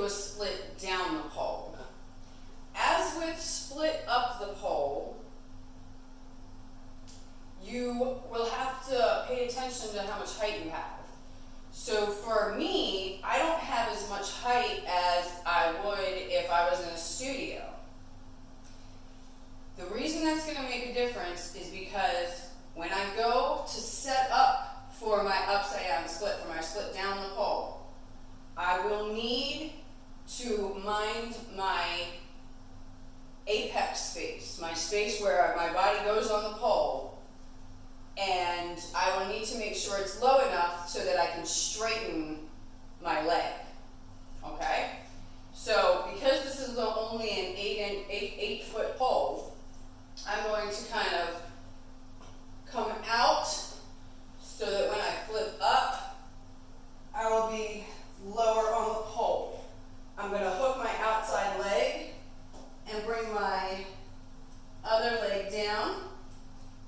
a split down the pole. As with split up the pole, you will have to pay attention to how much height you have. So for me, I don't have as much height as I would if I was in a studio. The reason that's going to make a difference is because when I go to set up for my upside down split, for my split down the pole, I will need to mind my apex space, my space where my body goes on the pole, and I will need to make sure it's low enough so that I can straighten my leg, okay? So because this is only an 8-foot pole, I'm going to kind of come out so that when I flip up, I will be lower on the pole. I'm going to hook my outside leg and bring my other leg down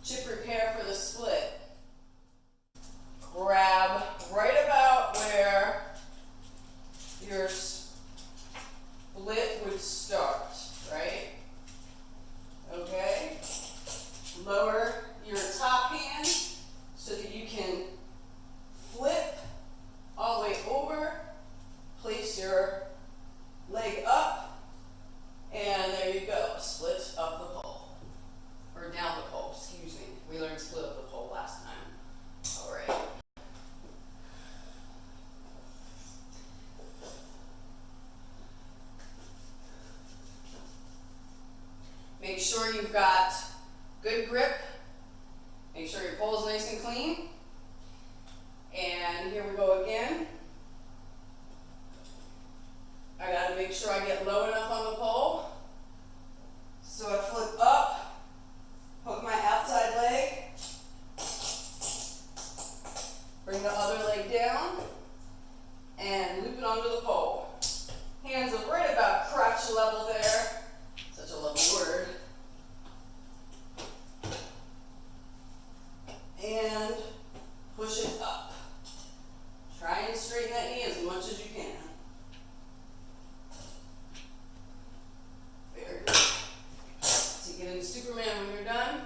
to prepare for the split. Grab right about where your split would start, right? Okay? Lower your top hand so that you can flip all the way over, place your leg up, and there you go, split up the pole, or down the pole, excuse me. We learned split up the pole last time. All right. Make sure you've got good grip. Make sure your pole is nice and clean. And here we go again. I gotta make sure I get low enough on the pole. So I flip up, hook my outside leg, bring the other leg down, and loop it onto the pole. Hands are right about crotch level there. Such a lovely word. And push it up. Try and straighten that knee as much as you can. Very good. Take it into Superman when you're done.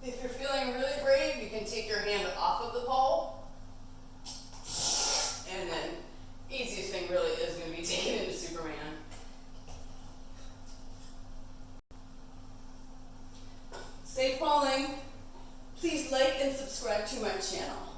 If you're feeling really brave, you can take your hand off of the pole. And then, easiest thing really is going to be taken into Superman. Safe poling. Please like and subscribe to my channel.